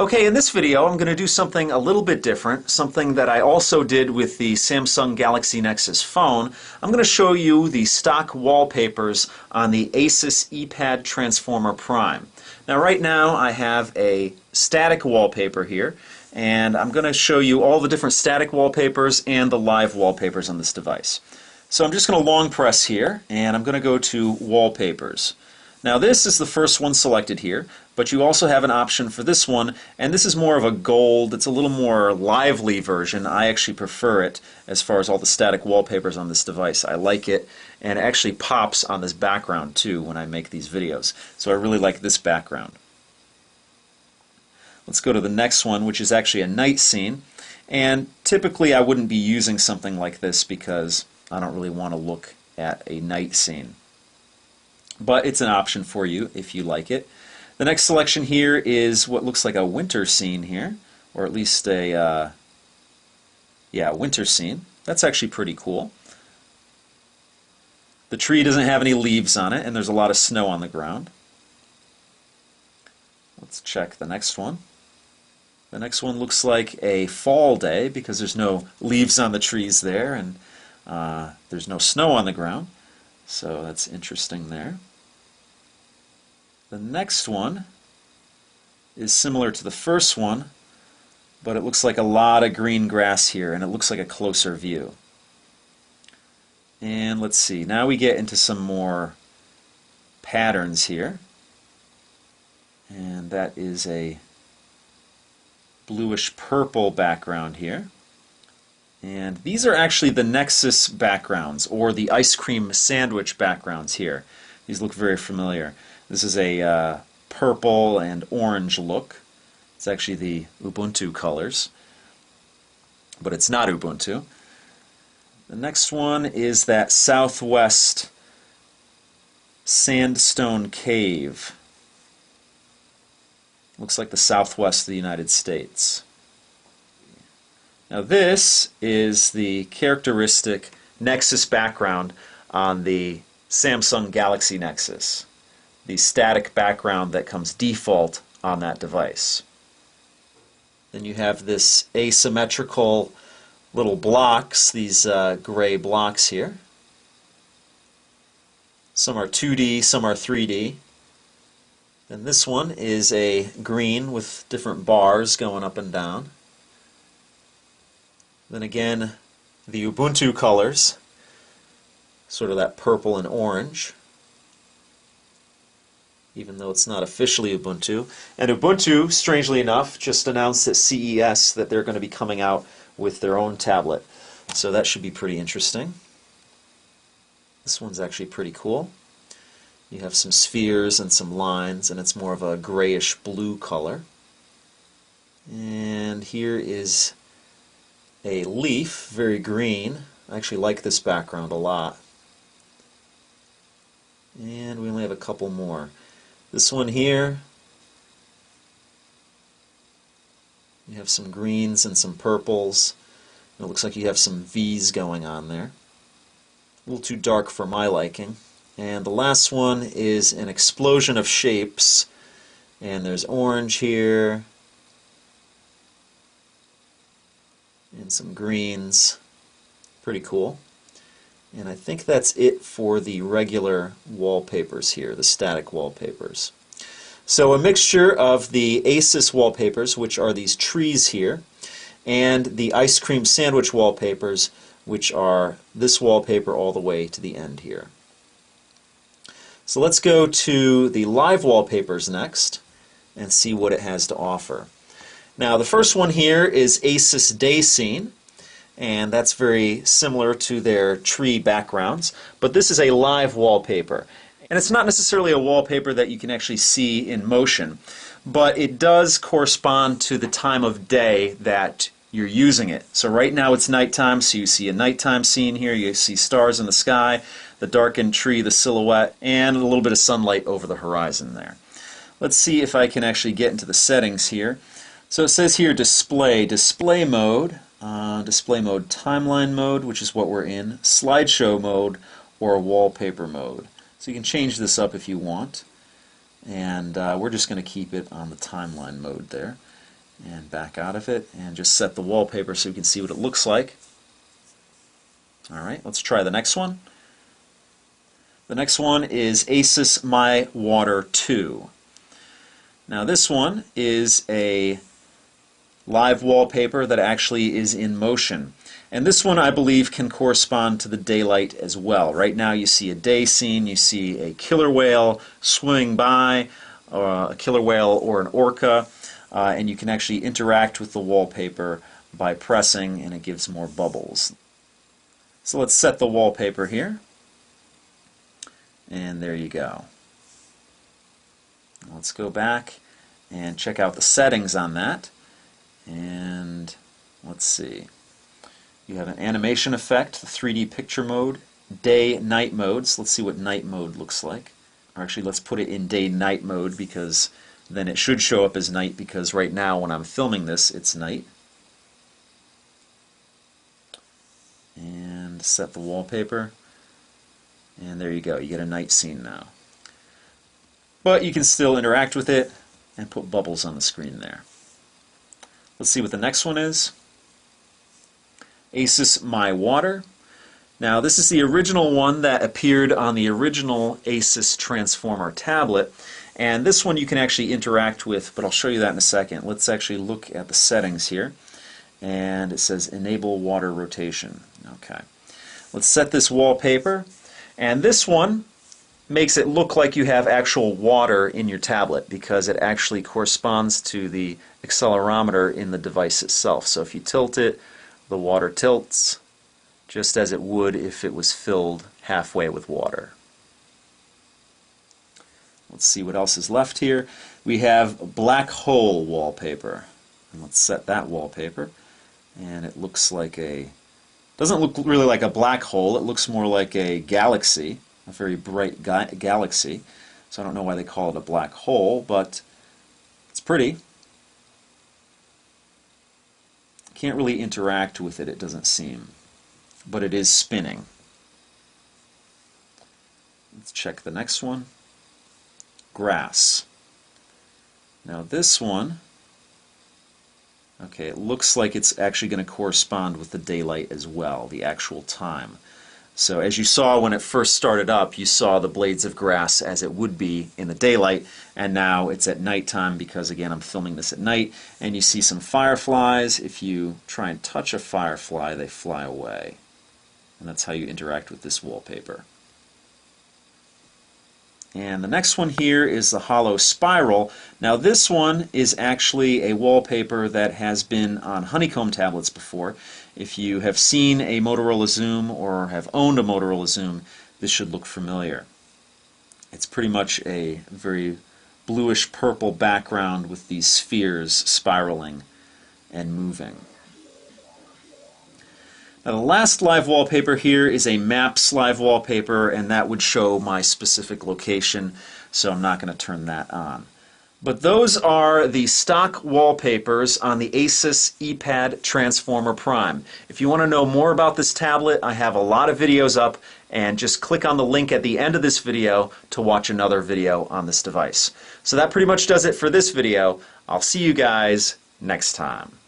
Okay, in this video I'm going to do something a little bit different, something that I also did with the Samsung Galaxy Nexus phone. I'm going to show you the stock wallpapers on the ASUS ePad Transformer Prime. Now right now I have a static wallpaper here, and I'm going to show you all the different static wallpapers and the live wallpapers on this device. So I'm just going to long press here, and I'm going to go to Wallpapers. Now this is the first one selected here, but you also have an option for this one, and this is more of a gold, it's a little more lively version. I actually prefer it as far as all the static wallpapers on this device. I like it, and it actually pops on this background too when I make these videos. So I really like this background. Let's go to the next one, which is actually a night scene, and typically I wouldn't be using something like this because I don't really want to look at a night scene. But it's an option for you if you like it. The next selection here is what looks like a winter scene here, or at least a winter scene. That's actually pretty cool. The tree doesn't have any leaves on it, and there's a lot of snow on the ground. Let's check the next one. The next one looks like a fall day because there's no leaves on the trees there, and there's no snow on the ground. So that's interesting there. The next one is similar to the first one, but it looks like a lot of green grass here, and it looks like a closer view. And let's see, now we get into some more patterns here. And that is a bluish purple background here. And these are actually the Nexus backgrounds, or the ice cream sandwich backgrounds here. These look very familiar. This is a purple and orange look. It's actually the Ubuntu colors, but it's not Ubuntu. The next one is that Southwest sandstone cave. Looks like the southwest of the United States. Now this is the characteristic Nexus background on the Samsung Galaxy Nexus. The static background that comes default on that device. Then you have this asymmetrical little blocks, these gray blocks here. Some are 2D, some are 3D. Then this one is a green with different bars going up and down. Then again, the Ubuntu colors, sort of that purple and orange, even though it's not officially Ubuntu. And Ubuntu, strangely enough, just announced at CES that they're going to be coming out with their own tablet. So that should be pretty interesting. This one's actually pretty cool. You have some spheres and some lines, and it's more of a grayish blue color. And here is a leaf, very green. I actually like this background a lot. And we only have a couple more. This one here, you have some greens and some purples. It looks like you have some V's going on there. A little too dark for my liking. And the last one is an explosion of shapes. And there's orange here, and some greens. Pretty cool. And I think that's it for the regular wallpapers here, the static wallpapers. So a mixture of the ASUS wallpapers, which are these trees here, and the ice cream sandwich wallpapers, which are this wallpaper all the way to the end here. So let's go to the live wallpapers next and see what it has to offer. Now the first one here is ASUS Day Scene, and that's very similar to their tree backgrounds, but this is a live wallpaper. And it's not necessarily a wallpaper that you can actually see in motion, but it does correspond to the time of day that you're using it. So right now it's nighttime, so you see a nighttime scene here, you see stars in the sky, the darkened tree, the silhouette, and a little bit of sunlight over the horizon there. Let's see if I can actually get into the settings here. So it says here display mode, timeline mode, which is what we're in, slideshow mode, or wallpaper mode. So you can change this up if you want, and we're just going to keep it on the timeline mode there. and back out of it, and just set the wallpaper so you can see what it looks like. Alright, let's try the next one. The next one is ASUS My Water 2. Now this one is a live wallpaper that actually is in motion. And this one, I believe, can correspond to the daylight as well. Right now you see a day scene, you see a killer whale swimming by, or a killer whale or an orca, and you can actually interact with the wallpaper by pressing, and it gives more bubbles. So let's set the wallpaper here, and there you go. Let's go back and check out the settings on that, and let's see. You have an animation effect, the 3D picture mode, day-night modes. Let's see what night mode looks like. Or actually, let's put it in day-night mode, because then it should show up as night, because right now when I'm filming this, it's night. And set the wallpaper. And there you go. You get a night scene now. But you can still interact with it and put bubbles on the screen there. Let's see what the next one is. ASUS My Water. Now this is the original one that appeared on the original ASUS Transformer tablet, and this one you can actually interact with, but I'll show you that in a second. Let's actually look at the settings here, and it says enable water rotation. Okay, let's set this wallpaper, and this one makes it look like you have actual water in your tablet, because it actually corresponds to the accelerometer in the device itself. So if you tilt it, the water tilts just as it would if it was filled halfway with water. Let's see what else is left here. We have black hole wallpaper. And let's set that wallpaper. And it looks like a, doesn't look really like a black hole, it looks more like a galaxy, a very bright galaxy. So I don't know why they call it a black hole, but it's pretty. Can't really interact with it, it doesn't seem, but it is spinning. Let's check the next one. Grass. Now this one, okay, it looks like it's actually going to correspond with the daylight as well, the actual time. So as you saw when it first started up, you saw the blades of grass as it would be in the daylight, and now it's at nighttime, because again I'm filming this at night, and you see some fireflies. If you try and touch a firefly, they fly away. And that's how you interact with this wallpaper. And the next one here is the hollow spiral. Now this one is actually a wallpaper that has been on honeycomb tablets before. If you have seen a Motorola Zoom or have owned a Motorola Zoom, this should look familiar. It's pretty much a very bluish purple background with these spheres spiraling and moving. Now the last live wallpaper here is a Maps live wallpaper, and that would show my specific location, so I'm not going to turn that on. But those are the stock wallpapers on the ASUS ePad Transformer Prime. If you want to know more about this tablet, I have a lot of videos up, and just click on the link at the end of this video to watch another video on this device. So that pretty much does it for this video. I'll see you guys next time.